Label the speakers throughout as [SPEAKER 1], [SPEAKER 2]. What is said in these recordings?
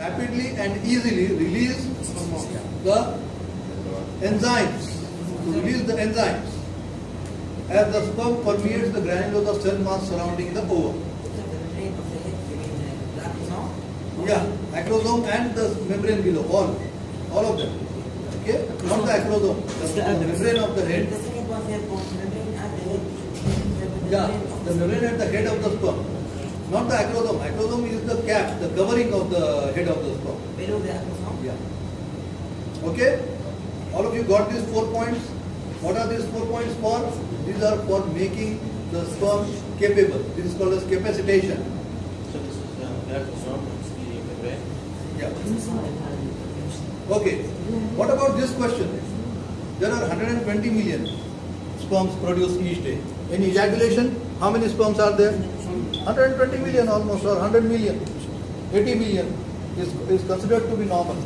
[SPEAKER 1] rapidly and easily release the enzymes. To release the enzymes as the sperm permeates the granules of cell mass surrounding the ovum. Yeah, acrosome and the membrane below, all of them. Okay, not the acrosome, the membrane of the head. Yeah, the membrane at the head of the sperm, not the acrosome. Acrosome is the cap, the covering of the head of the sperm.
[SPEAKER 2] Below the acrosome?
[SPEAKER 1] Yeah. Okay, all of you got these 4 points. What are these 4 points for? These are for making the sperm capable. This is called as capacitation.
[SPEAKER 3] So this is the acrosome, it's the membrane.
[SPEAKER 1] Yeah. Okay. What about this question? There are 120 million sperms produced each day. In ejaculation, how many sperms are there? 120 million almost, or 100 million. 80 million is considered to be normal.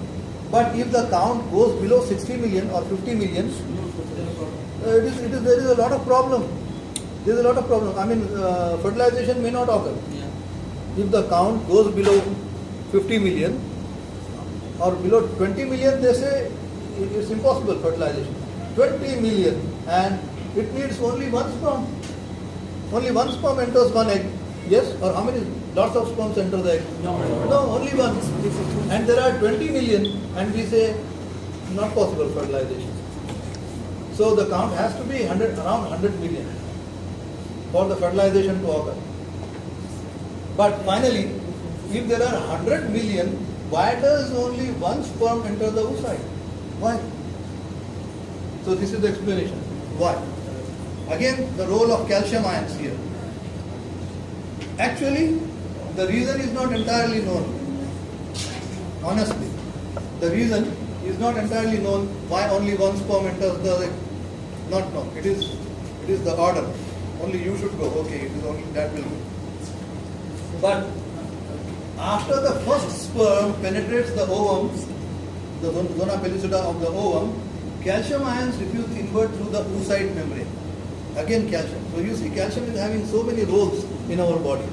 [SPEAKER 1] But if the count goes below 60 million or 50 million, there is a lot of problem. There is a lot of problem. I mean, fertilization may not occur. If the count goes below 50 million or below 20 million, they say it's impossible fertilization. 20 million, and it needs only one sperm. Only one sperm enters one egg. Yes? Or how many? Lots of sperms enter the egg? No, only one. And there are 20 million, and we say not possible fertilization. So the count has to be around 100 million for the fertilization to occur. But finally, if there are 100 million, why does only one sperm enter the oocyte? Why? So this is the explanation. Why? Again, the role of calcium ions here. Actually, the reason is not entirely known. Honestly, the reason is not entirely known why only one sperm enters the egg. Not known. It is the order. Only you should go. Okay, it is only that will go. But after the first sperm penetrates the ovum, the zona pellucida of the ovum, calcium ions diffuse inward through the oocyte membrane. Again calcium. So you see, calcium is having so many roles in our body.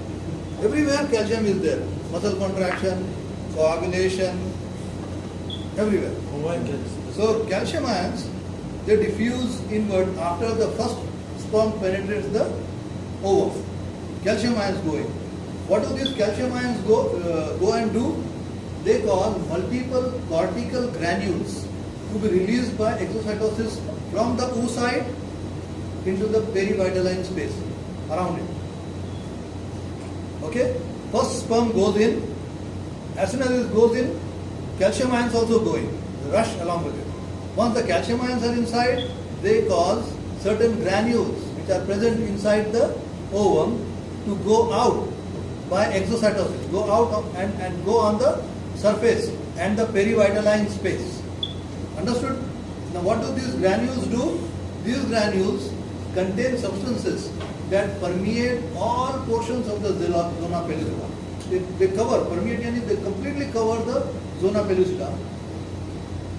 [SPEAKER 1] Everywhere calcium is there. Muscle contraction, coagulation, everywhere. So calcium ions, they diffuse inward after the first sperm penetrates the ovum. Calcium ions go in. What do these calcium ions go and do? They cause multiple cortical granules to be released by exocytosis from the oocyte into the perivitelline space around it. Okay? First sperm goes in. As soon as it goes in, calcium ions also go in. They rush along with it. Once the calcium ions are inside, they cause certain granules which are present inside the ovum to go out by exocytosis, go out and go on the surface and the perivitelline space. Understood? Now what do these granules do? These granules contain substances that permeate all portions of the zona pellucida. They cover, permeate means they completely cover the zona pellucida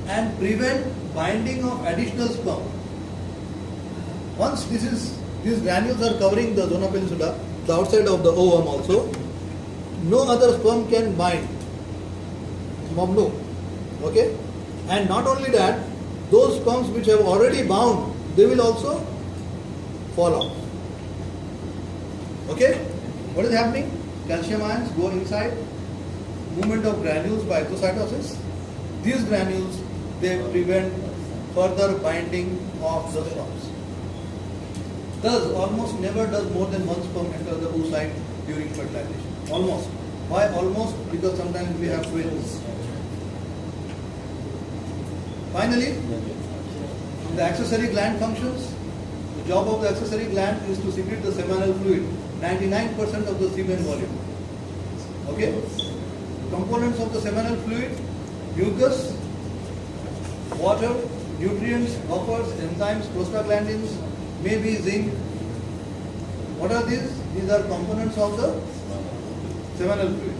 [SPEAKER 1] and prevent binding of additional sperm. Once these granules are covering the zona pellucida, the outside of the ovum also, no other sperm can bind. Mamnu. Okay? And not only that, those sperms which have already bound, they will also fall off. Okay? What is happening? Calcium ions go inside, movement of granules by exocytosis. These granules, they prevent further binding of the sperms. Thus, almost never does more than one sperm enter the oocyte during fertilization. Almost. Why almost? Because sometimes we have twins. Finally, the accessory gland functions. The job of the accessory gland is to secrete the seminal fluid, 99% of the semen volume. Okay? Components of the seminal fluid: mucus, water, nutrients, buffers, enzymes, prostaglandins, maybe zinc. What are these? These are components of the seminal fluid.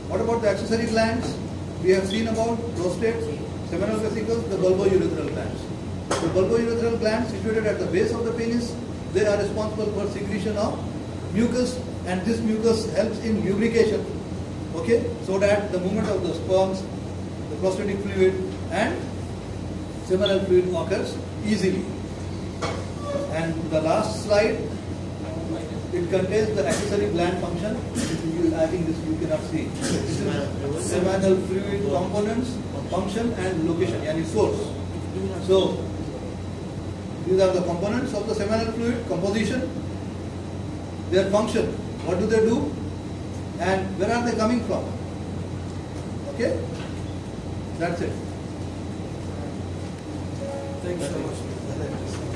[SPEAKER 1] What about the accessory glands? We have seen about prostate, seminal vesicles, the bulbourethral glands. The bulbourethral glands situated at the base of the penis, they are responsible for secretion of mucus, and this mucus helps in lubrication. Okay, so that the movement of the sperms, the prostatic fluid and seminal fluid occurs easily. And the last slide, it contains the accessory gland function. I think this you cannot see. This is seminal fluid components, function and location, yani source. So these are the components of the seminal fluid composition, their function, what do they do, and where are they coming from? Okay, that's it.
[SPEAKER 2] Thanks so much.